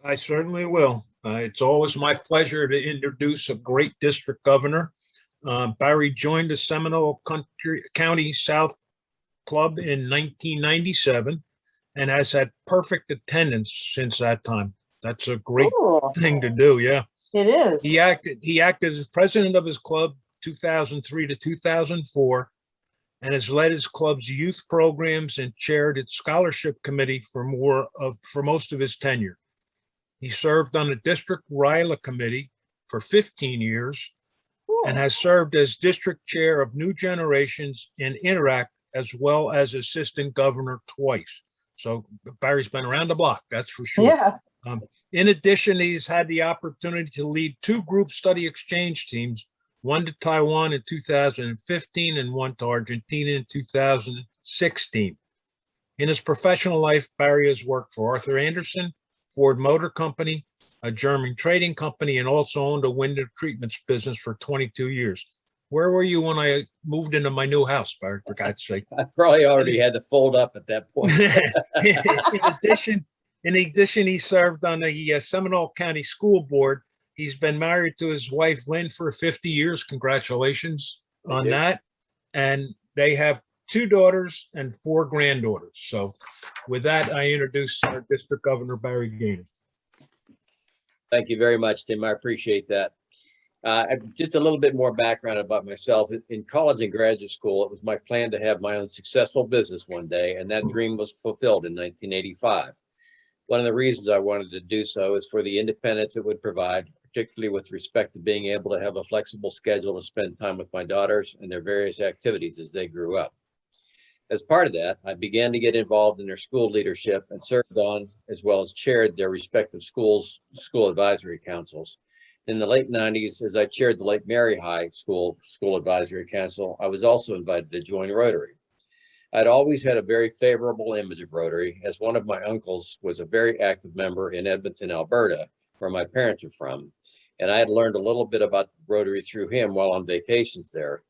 I certainly will. It's always my pleasure to introduce a great district governor. Barry joined the Seminole County South Club in 1997 and has had perfect attendance since that time. That's a great Cool. thing to do. Yeah. It is. He acted as president of his club 2003 to 2004 and has led his club's youth programs and chaired its scholarship committee for most of his tenure. He served on the district RILA committee for 15 years Cool. and has served as district chair of New Generations and Interact, as well as assistant governor twice. So Barry's been around the block, that's for sure. Yeah. In addition, he's had the opportunity to lead 2 group study exchange teams, one to Taiwan in 2015 and one to Argentina in 2016. In his professional life, Barry has worked for Arthur Anderson, Ford Motor Company, a German trading company, and also owned a window treatments business for 22 years. Where were you when I moved into my new house, Barry, for God's sake? I probably already had to fold up at that point. In addition, he served on the Seminole County School Board. He's been married to his wife, Lynn, for 50 years. Congratulations on that. And they have 2 daughters and 4 granddaughters. So with that, I introduce our District Governor, Barry Gainer. Thank you very much, Tim. I appreciate that. Just a little bit more background about myself. In college and graduate school, it was my plan to have my own successful business one day, and that dream was fulfilled in 1985. One of the reasons I wanted to do so is for the independence it would provide, particularly with respect to being able to have a flexible schedule to spend time with my daughters and their various activities as they grew up. As part of that, I began to get involved in their school leadership and served on, as well as chaired their respective school advisory councils. In the late 90s, as I chaired the Lake Mary High School Advisory Council, I was also invited to join Rotary. I'd always had a very favorable image of Rotary, as one of my uncles was a very active member in Edmonton, Alberta, where my parents are from. And I had learned a little bit about Rotary through him while on vacations there.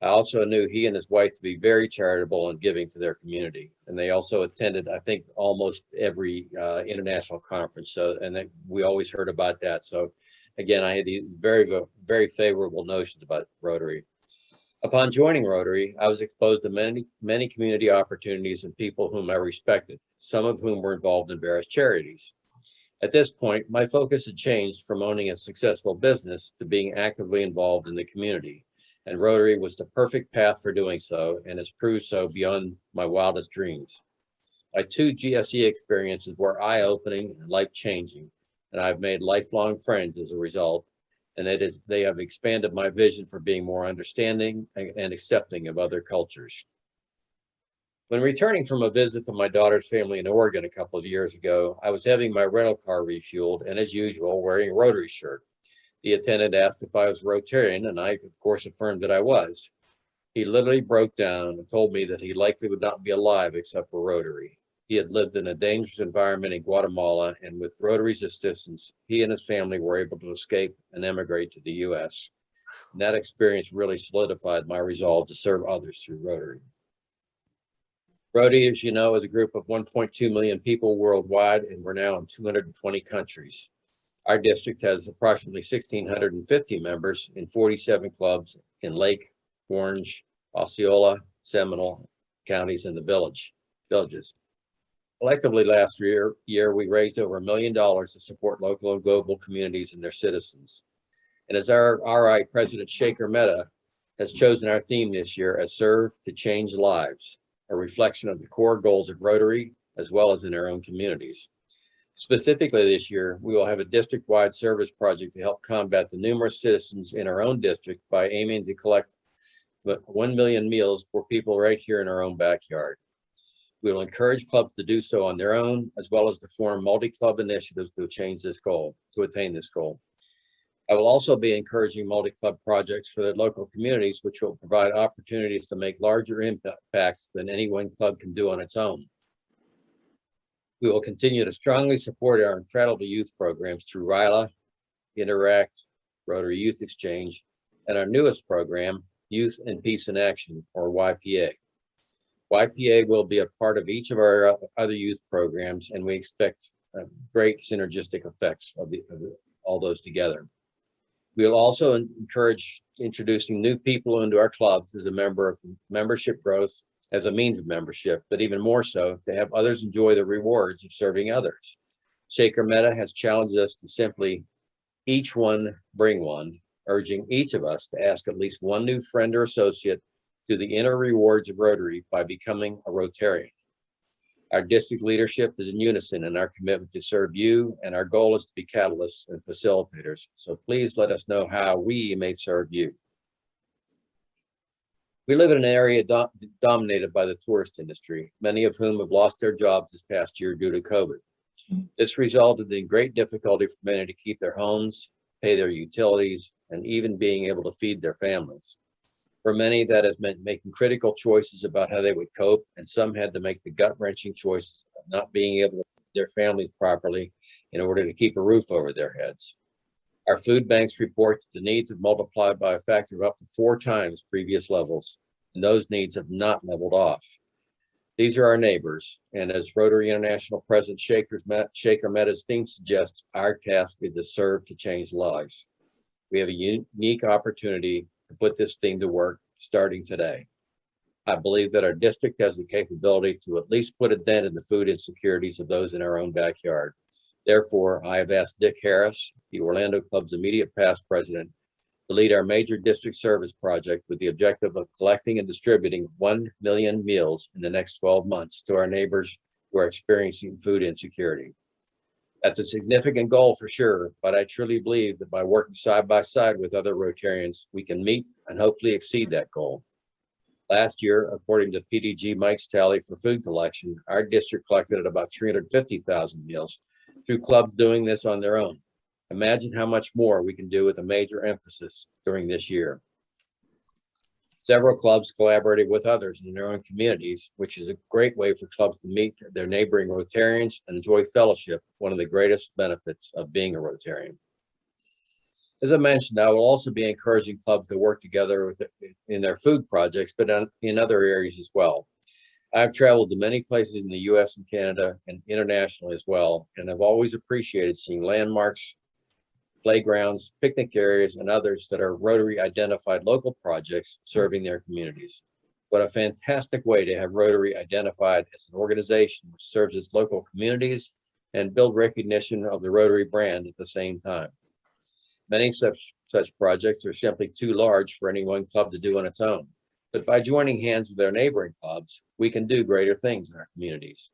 I also knew he and his wife to be very charitable and giving to their community. And they also attended, I think, almost every international conference. So, and we always heard about that. So again, I had these very favorable notions about Rotary. Upon joining Rotary, I was exposed to many community opportunities and people whom I respected, some of whom were involved in various charities. At this point, my focus had changed from owning a successful business to being actively involved in the community. And Rotary was the perfect path for doing so, and has proved so beyond my wildest dreams. My 2 GSE experiences were eye-opening and life-changing, and I've made lifelong friends as a result, and they have expanded my vision for being more understanding and accepting of other cultures. When returning from a visit to my daughter's family in Oregon a couple of years ago, I was having my rental car refueled, and as usual, wearing a Rotary shirt. The attendant asked if I was Rotarian, and I, of course, affirmed that I was. He literally broke down and told me that he likely would not be alive except for Rotary. He had lived in a dangerous environment in Guatemala, and with Rotary's assistance, he and his family were able to escape and emigrate to the U.S. And that experience really solidified my resolve to serve others through Rotary. Rotary, as you know, is a group of 1.2 million people worldwide, and we're now in 220 countries. Our district has approximately 1,650 members in 47 clubs in Lake, Orange, Osceola, Seminole counties, and the villages. Collectively, last year we raised over $1 million to support local and global communities and their citizens. And as our RI President Shaker Mehta has chosen our theme this year as Serve to Change Lives, a reflection of the core goals of Rotary, as well as in our own communities. Specifically this year, we will have a district-wide service project to help combat the numerous citizens in our own district by aiming to collect 1 million meals for people right here in our own backyard. We will encourage clubs to do so on their own, as well as to form multi-club initiatives to attain this goal. I will also be encouraging multi-club projects for the local communities, which will provide opportunities to make larger impacts than any one club can do on its own. We will continue to strongly support our incredible youth programs through RILA, Interact, Rotary Youth Exchange, and our newest program, Youth in Peace and Action, or YPA. YPA will be a part of each of our other youth programs, and we expect great synergistic effects of all those together. We'll also encourage introducing new people into our clubs as a member of membership growth, as a means of membership, but even more so to have others enjoy the rewards of serving others. Shaker Meta has challenged us to simply each one bring one, urging each of us to ask at least one new friend or associate to the inner rewards of Rotary by becoming a Rotarian. Our district leadership is in unison in our commitment to serve you, and our goal is to be catalysts and facilitators. So please let us know how we may serve you. We live in an area dominated by the tourist industry, many of whom have lost their jobs this past year due to COVID. This resulted in great difficulty for many to keep their homes, pay their utilities, and even being able to feed their families. For many, that has meant making critical choices about how they would cope, and some had to make the gut-wrenching choices of not being able to feed their families properly in order to keep a roof over their heads. Our food banks report that the needs have multiplied by a factor of up to 4 times previous levels, and those needs have not leveled off. These are our neighbors, and as Rotary International President Shaker Meta's theme suggests, our task is to serve to change lives. We have a unique opportunity to put this theme to work starting today. I believe that our district has the capability to at least put a dent in the food insecurities of those in our own backyard. Therefore, I have asked Dick Harris, the Orlando Club's immediate past president, to lead our major district service project with the objective of collecting and distributing 1 million meals in the next 12 months to our neighbors who are experiencing food insecurity. That's a significant goal for sure, but I truly believe that by working side by side with other Rotarians, we can meet and hopefully exceed that goal. Last year, according to PDG Mike's tally for food collection, our district collected about 350,000 meals through clubs doing this on their own. Imagine how much more we can do with a major emphasis during this year. Several clubs collaborated with others in their own communities, which is a great way for clubs to meet their neighboring Rotarians and enjoy fellowship, one of the greatest benefits of being a Rotarian. As I mentioned, I will also be encouraging clubs to work together in their food projects, but in other areas as well. I've traveled to many places in the US and Canada and internationally as well, and I've always appreciated seeing landmarks, playgrounds, picnic areas, and others that are Rotary identified local projects serving their communities. What a fantastic way to have Rotary identified as an organization which serves its local communities and build recognition of the Rotary brand at the same time. Many such projects are simply too large for any one club to do on its own. But by joining hands with their neighboring clubs, we can do greater things in our communities.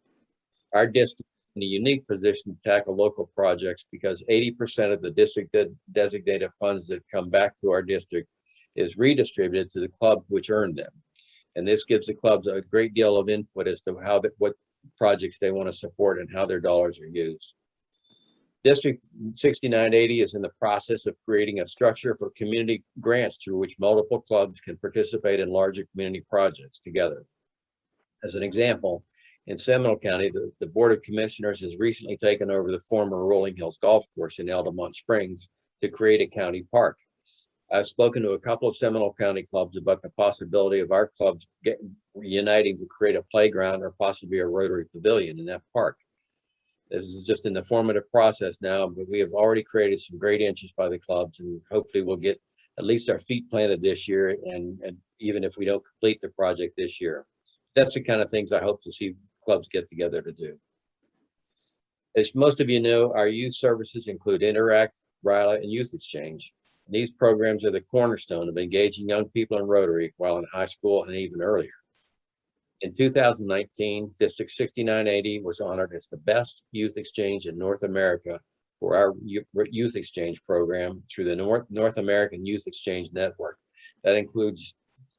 Our district is in a unique position to tackle local projects because 80% of the district designated funds that come back to our district is redistributed to the clubs which earned them. And this gives the clubs a great deal of input as to what projects they want to support and how their dollars are used. District 6980 is in the process of creating a structure for community grants through which multiple clubs can participate in larger community projects together. As an example, in Seminole County, the Board of Commissioners has recently taken over the former Rolling Hills Golf Course in Altamont Springs to create a county park. I've spoken to a couple of Seminole County clubs about the possibility of our clubs uniting to create a playground or possibly a Rotary Pavilion in that park. This is just in the formative process now, but we have already created some great interest by the clubs, and hopefully we'll get at least our feet planted this year, and even if we don't complete the project this year. That's the kind of things I hope to see clubs get together to do. As most of you know, our youth services include Interact, RILA, and Youth Exchange. And these programs are the cornerstone of engaging young people in Rotary while in high school and even earlier. In 2019, District 6980 was honored as the best youth exchange in North America for our youth exchange program through the North American Youth Exchange Network. That includes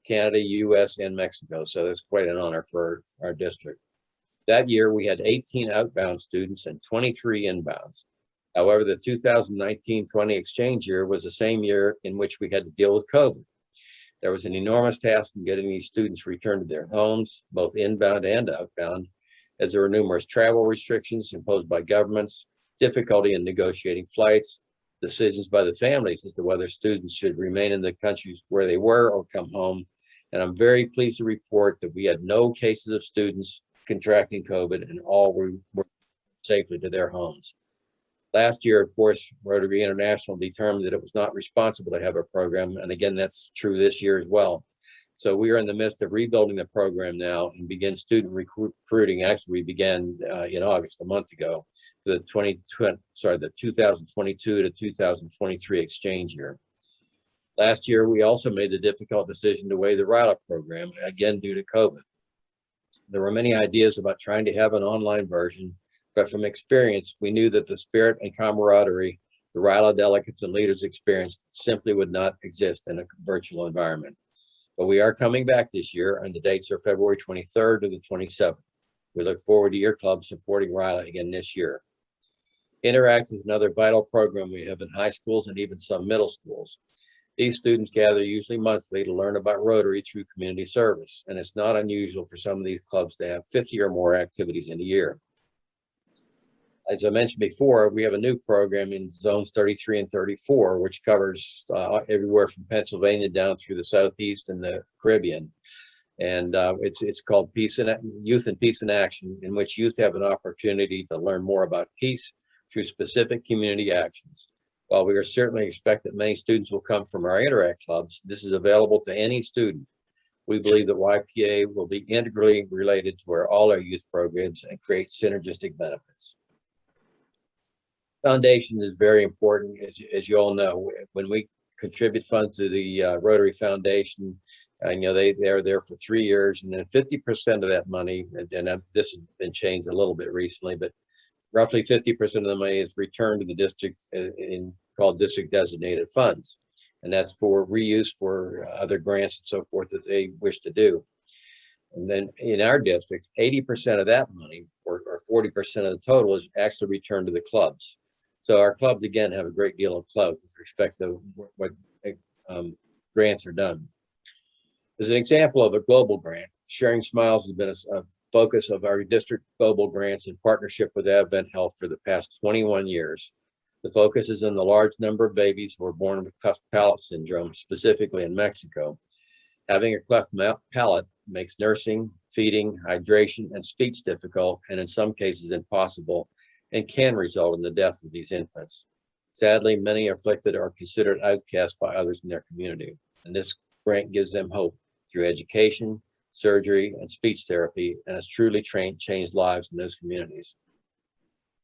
Canada, US, and Mexico. So that's quite an honor for our district. That year, we had 18 outbound students and 23 inbounds. However, the 2019-20 exchange year was the same year in which we had to deal with COVID. There was an enormous task in getting these students returned to their homes, both inbound and outbound, as there were numerous travel restrictions imposed by governments, difficulty in negotiating flights, decisions by the families as to whether students should remain in the countries where they were or come home. And I'm very pleased to report that we had no cases of students contracting COVID, and all were safely to their homes. Last year, of course, Rotary International determined that it was not responsible to have a program. And again, that's true this year as well. So we are in the midst of rebuilding the program now and begin student recruiting. Actually, we began in August, a month ago, for the 2022 to 2023 exchange year. Last year, we also made the difficult decision to waive the RILA program, again, due to COVID. There were many ideas about trying to have an online version, but from experience, we knew that the spirit and camaraderie the RILA delegates and leaders experienced simply would not exist in a virtual environment. But we are coming back this year, and the dates are February 23rd to the 27th. We look forward to your club supporting RILA again this year. Interact is another vital program we have in high schools and even some middle schools. These students gather usually monthly to learn about Rotary through community service, and it's not unusual for some of these clubs to have 50 or more activities in a year. As I mentioned before, we have a new program in zones 33 and 34, which covers everywhere from Pennsylvania down through the Southeast and the Caribbean. And it's called Youth and Peace in Action, in which youth have an opportunity to learn more about peace through specific community actions. While we are certainly expect that many students will come from our Interact clubs, this is available to any student. We believe that YPA will be integrally related to all our youth programs and create synergistic benefits. Foundation is very important, as you all know. When we contribute funds to the Rotary Foundation, they are there for 3 years, and then 50% of that money, and this has been changed a little bit recently, but roughly 50% of the money is returned to the district called district designated funds. And that's for reuse for other grants and so forth that they wish to do. And then in our district, 80% of that money, or 40% of the total, is actually returned to the clubs. So our clubs, again, have a great deal of clout with respect to what grants are done. As an example of a global grant, Sharing Smiles has been a focus of our district global grants in partnership with Advent Health for the past 21 years. The focus is on the large number of babies who are born with cleft palate syndrome, specifically in Mexico. Having a cleft palate makes nursing, feeding, hydration, and speech difficult, and in some cases impossible, and can result in the death of these infants. Sadly, many afflicted are considered outcast by others in their community, and this grant gives them hope through education, surgery, and speech therapy, and has truly changed lives in those communities.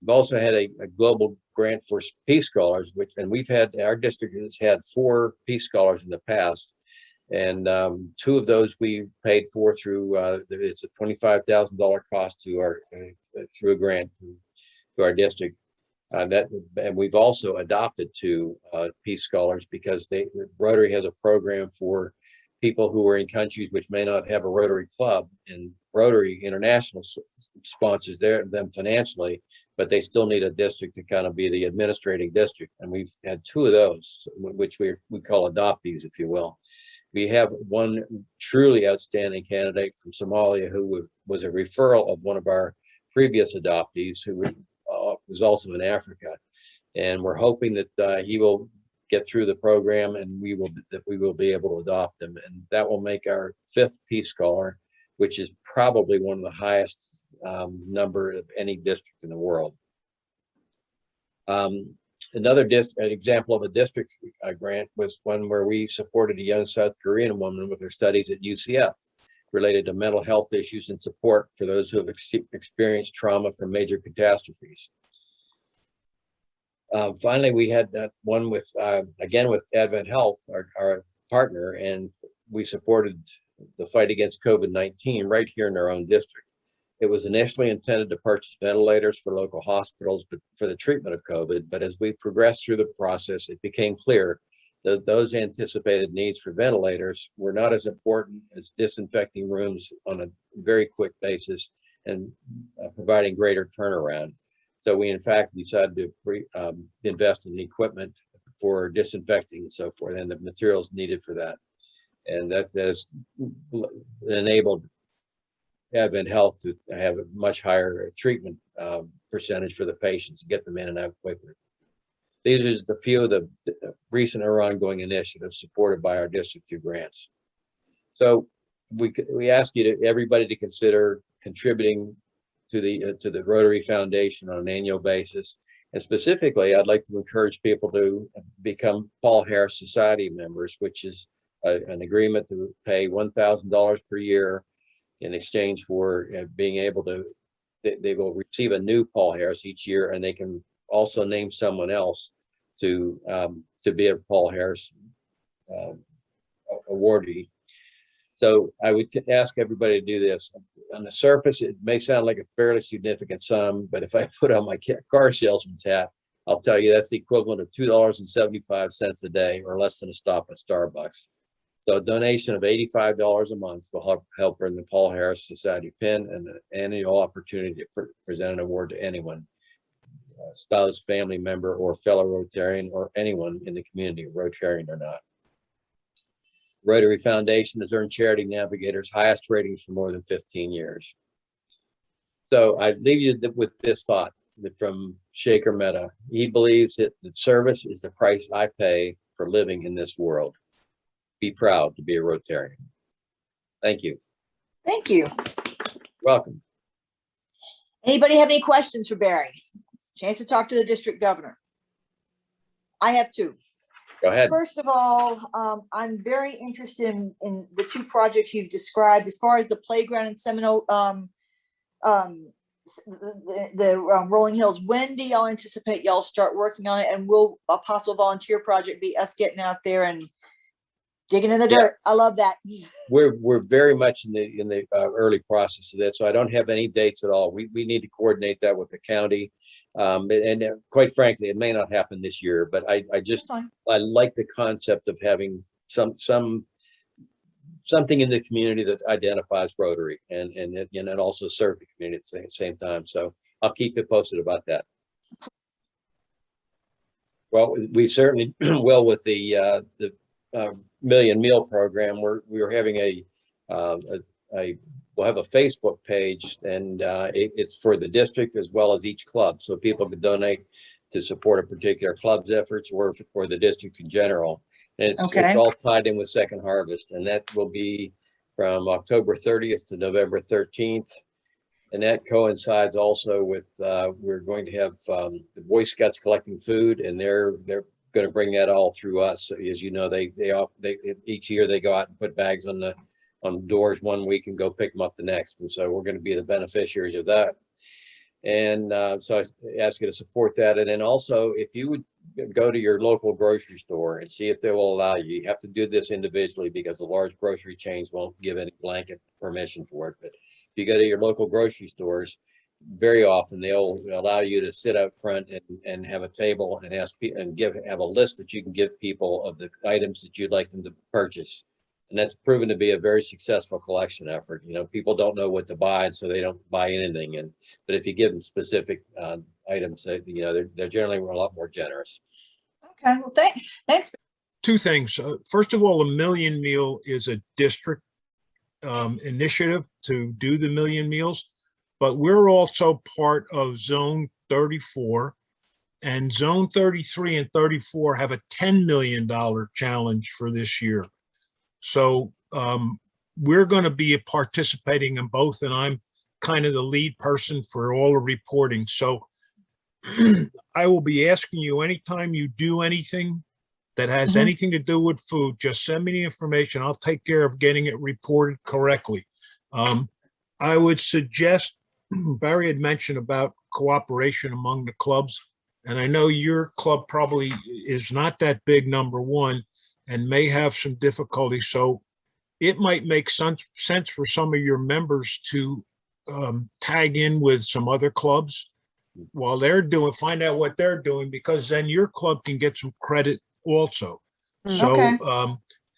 We've also had a global grant for Peace Scholars, our district has had 4 Peace Scholars in the past, and 2 of those we paid for through, it's a $25,000 cost to through a grant to our district. And we've also adopted 2 Peace Scholars because Rotary has a program for people who are in countries which may not have a Rotary club, and Rotary International sponsors them financially, but they still need a district to kind of be the administrating district. And we've had 2 of those, which we call adoptees, if you will. We have one truly outstanding candidate from Somalia who was a referral of one of our previous adoptees who was also in Africa. And we're hoping that he will get through the program, and we will be able to adopt them, and that will make our 5th Peace Scholar, which is probably one of the highest number of any district in the world. Another an example of a district grant was one where we supported a young South Korean woman with her studies at UCF related to mental health issues and support for those who have experienced trauma from major catastrophes. Finally, we had that one with, again, with Advent Health, our partner, and we supported the fight against COVID-19 right here in our own district. It was initially intended to purchase ventilators for local hospitals but for the treatment of COVID, but as we progressed through the process, it became clear that those anticipated needs for ventilators were not as important as disinfecting rooms on a very quick basis and providing greater turnaround. So we, in fact, decided to invest in the equipment for disinfecting and so forth, and the materials needed for that. And that has enabled Advent Health to have a much higher treatment percentage for the patients, get them in and out quickly. These are just a few of the recent or ongoing initiatives supported by our district through grants. So we ask everybody to consider contributing to the Rotary Foundation on an annual basis. And specifically, I'd like to encourage people to become Paul Harris Society members, which is an agreement to pay $1,000 per year in exchange for being able to, they will receive a new Paul Harris each year, and they can also name someone else to be a Paul Harris awardee. So I would ask everybody to do this. On the surface, it may sound like a fairly significant sum, but if I put on my car salesman's hat, I'll tell you that's the equivalent of $2.75 a day, or less than a stop at Starbucks. So a donation of $85 a month will help earn the Paul Harris Society pin and an annual opportunity to present an award to anyone, spouse, family member, or fellow Rotarian, or anyone in the community, Rotarian or not. Rotary Foundation has earned Charity Navigator's highest ratings for more than 15 years. So I leave you with this thought from Shaker Mehta. He believes that service is the price I pay for living in this world. Be proud to be a Rotarian. Thank you. Thank you. Welcome. Anybody have any questions for Barry? Chance to talk to the district governor. I have two. Go ahead. First of all, I'm very interested in the two projects you've described as far as the playground in Seminole, the Rolling Hills. When do y'all anticipate y'all start working on it? And will a possible volunteer project be us getting out there and digging in the dirt? I love that. We're very much in the early process of this, so I don't have any dates at all. We need to coordinate that with the county, and quite frankly, it may not happen this year. But I like the concept of having something in the community that identifies Rotary and also serve the community at the same time. So I'll keep you posted about that. Well, we certainly will with the Million Meal program. We're having we'll have a Facebook page, and it's for the district as well as each club, so people can donate to support a particular club's efforts or for the district in general. And it's all tied in with Second Harvest, and that will be from October 30th to November 13th. And that coincides also with we're going to have the Boy Scouts collecting food, and they're going to bring that all through us. As you know, they each year they go out and put bags on the doors one week and go pick them up the next. And so we're going to be the beneficiaries of that. And so I ask you to support that. And then also, if you would go to your local grocery store and see if they will allow you. You have to do this individually because the large grocery chains won't give any blanket permission for it. But if you go to your local grocery stores, very often they'll allow you to sit up front and have a table and ask people and have a list that you can give people of the items that you'd like them to purchase. And that's proven to be a very successful collection effort. You know, people don't know what to buy, and so they don't buy anything. But if you give them specific items, you know, they're generally a lot more generous. Okay, well, thanks. Two things. First of all, a Million Meal is a district initiative to do the Million Meals, but we're also part of Zone 34, and Zone 33 and 34 have a $10 million challenge for this year. So we're going to be participating in both, and I'm kind of the lead person for all the reporting. So I will be asking you anytime you do anything that has anything to do with food, just send me the information. I'll take care of getting it reported correctly. I would suggest, Barry had mentioned about cooperation among the clubs, and I know your club probably is not that big, number one, and may have some difficulty. So it might make sense for some of your members to tag in with some other clubs while they're find out what they're doing, because then your club can get some credit also. So,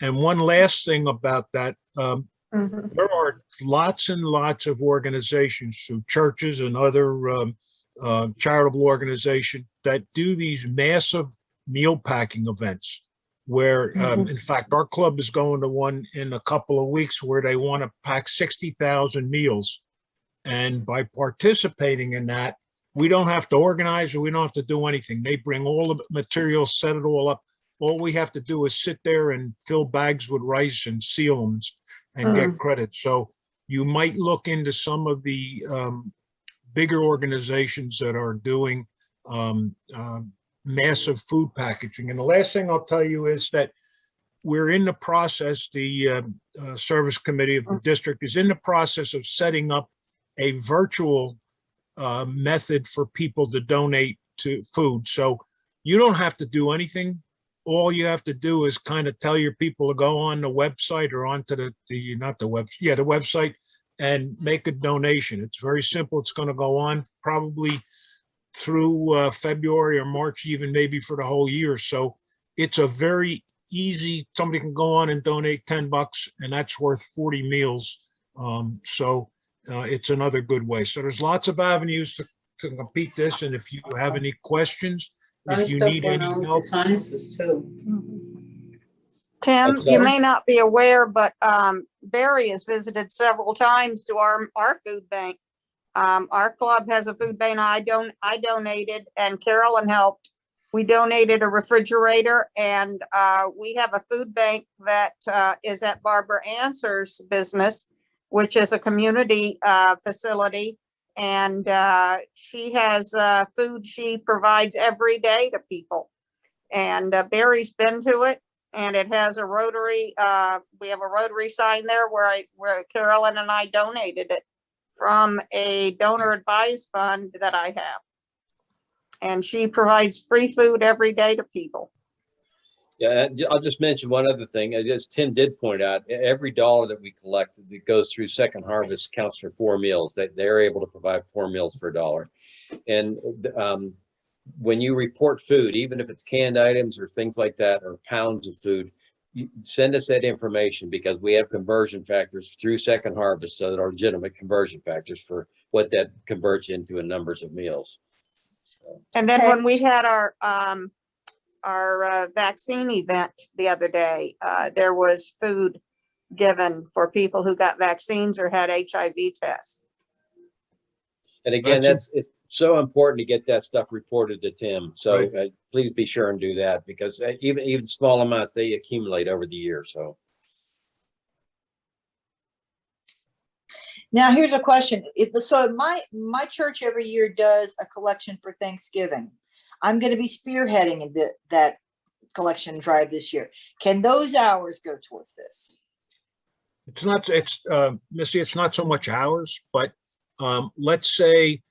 and one last thing about that, there are lots and lots of organizations through churches and other charitable organizations that do these massive meal packing events where, in fact, our club is going to one in a couple of weeks where they want to pack 60,000 meals. And by participating in that, we don't have to organize, or we don't have to do anything. They bring all the materials, set it all up. All we have to do is sit there and fill bags with rice and seal them and get credit. So you might look into some of the bigger organizations that are doing massive food packaging. And the last thing I'll tell you is that we're in the process, the service committee of the district is in the process of setting up a virtual method for people to donate to food. So you don't have to do anything. All you have to do is kind of tell your people to go on the website or onto the website and make a donation. It's very simple. It's going to go on probably through February or March, even maybe for the whole year. So it's a very easy, somebody can go on and donate $10 and that's worth 40 meals. It's another good way. So there's lots of avenues to compete this. And if you have any questions, if you need any help. Sciences too. Tim, I'm you sorry? may not be aware, but Barry has visited several times to our food bank. Our club has a food bank. I donated and Carolyn helped. We donated a refrigerator and we have a food bank that is at Barbara Answer's business, which is a community facility. And she has food she provides every day to people. And Barry's been to it. And it has a Rotary, we have a Rotary sign there where Carolyn and I donated it from a donor advised fund that I have. And she provides free food every day to people. Yeah, I'll just mention one other thing. As Tim did point out, every dollar that we collect that goes through Second Harvest counts for 4 meals. They're able to provide 4 meals for $1. And when you report food, even if it's canned items or things like that, or pounds of food, you send us that information because we have conversion factors through Second Harvest that are legitimate conversion factors for what that converts into in numbers of meals. And then Okay. when we had our vaccine event the other day, there was food given for people who got vaccines or had HIV tests. And again, That's it's so important to get that stuff reported to Tim. So Right. please be sure and do that because even small amounts, they accumulate over the year. So. Now, here's a question. So my church every year does a collection for Thanksgiving. I'm going to be spearheading that collection drive this year. Can those hours go towards this? Missy, it's not so much hours, but let's say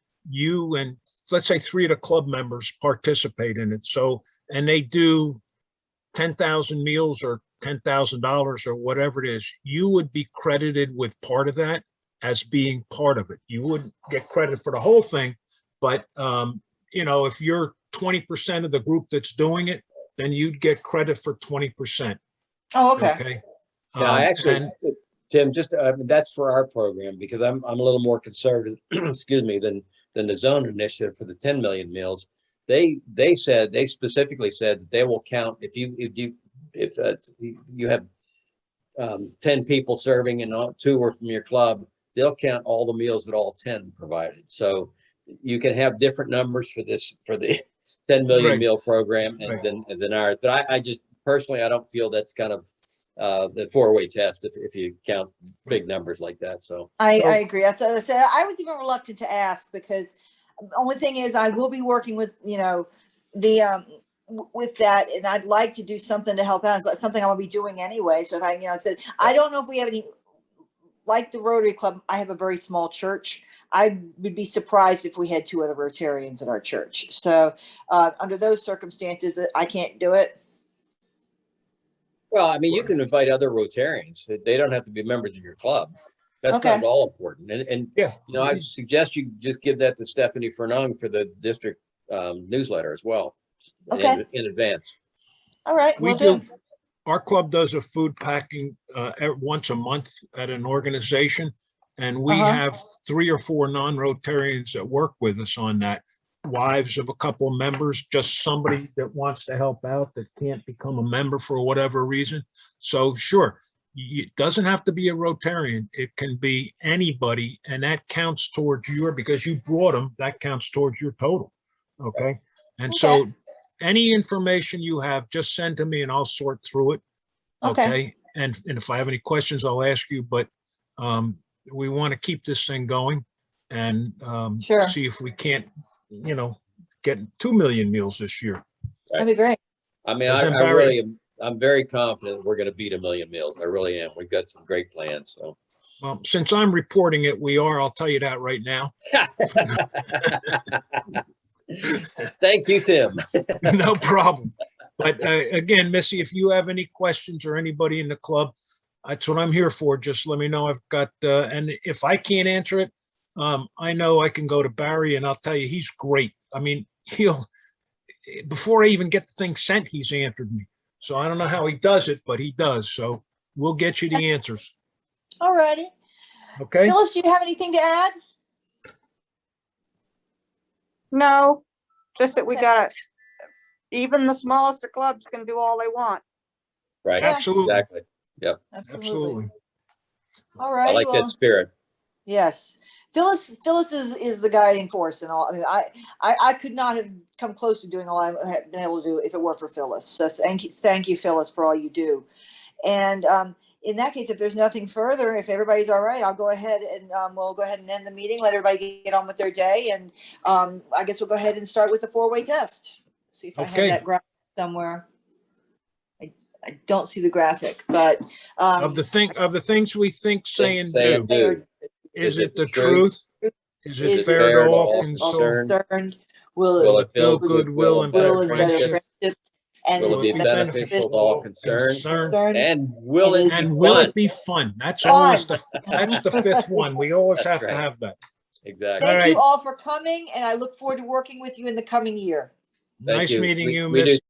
let's say 3 of the club members participate in it. So, and they do 10,000 meals or $10,000 or whatever it is, you would be credited with part of that as being part of it. You wouldn't get credit for the whole thing, but if you're 20% of the group that's doing it, then you'd get credit for 20%. Oh, okay. Okay. Now, actually, and Tim, just that's for our program because I'm a little more conservative, excuse me, than the zone initiative for the 10 million meals. They specifically said they will count if you have 10 people serving and 2 are from your club, they'll count all the meals that all 10 provided. So you can have different numbers for the 10 million Right. meal program Right. than ours. But I just personally, I don't feel that's kind of the 4-way test if you count big numbers like that. So I agree. I was even reluctant to ask because the only thing is I will be working with, with that, and I'd like to do something to help out. It's something I will be doing anyway. So if I said, I don't know if we have any, like the Rotary Club, I have a very small church. I would be surprised if we had 2 other Rotarians at our church. So under those circumstances, I can't do it. well, I mean, you can invite other Rotarians. They don't have to be members of your club. That's Okay. not at all important. And yeah, I suggest you just give that to Stephanie Fernung for the district newsletter as well. Okay. In advance. All right. we Will do. do. Our club does a food packing once a month at an organization, and we have 3 or 4 non-Rotarians that work with us on that. Wives of a couple of members, just somebody that wants to help out that can't become a member for whatever reason. So sure, it doesn't have to be a Rotarian. It can be anybody, and that counts towards because you brought them, that counts towards your total. Okay. And so any information you have, just send to me and I'll sort through it. Okay. And if I have any questions, I'll ask you, but we want to keep this thing going. and Sure. see if we can't, get 2 million meals this year. That'd be great. I mean, Doesn't I Barry- really am, I'm very confident we're gonna beat 1 million meals. I really am. We've got some great plans, so. Well, since I'm reporting it, we are, I'll tell you that right now. Thank you, Tim. No problem. But again, Missy, if you have any questions or anybody in the club, that's what I'm here for. Just let me know. I've got, and if I can't answer it, I know I can go to Barry and I'll tell you, he's great. I mean, before I even get the thing sent, he's answered me. So I don't know how he does it, but he does. So we'll get you the answers. All righty. Okay? Phyllis, do you have anything to add? No, just that we Okay. gotta, even the smallest of clubs can do all they want. Right, Yeah. Absolutely. exactly. Absolutely. All I right. like well, that spirit. yes. Phyllis is the guiding force and all. I mean, I could not have come close to doing all I had been able to do if it weren't for Phyllis. So thank you, Phyllis, for all you do. And in that case, if there's nothing further, if everybody's all right, I'll go ahead and we'll go ahead and end the meeting. Let everybody get on with their day, and I guess we'll go ahead and start with the four-way test. See if I Okay. have that graphic somewhere. I don't see the graphic, but Of the things we think, say, and Say do, and do. is it the truth? Is it fair to all concerned? concerned? Will it Build build goodwill and Will better and better friendship? friendship? And Will is it be beneficial to all concerned? concerned? And will it be And will fun? it be fun? That's Fun. always that's the fifth one. We always That's have to right. have that. Exactly. All Thank right. you all for coming, and I look forward to working with you in the coming year. Thank Nice you. meeting you, We do Miss.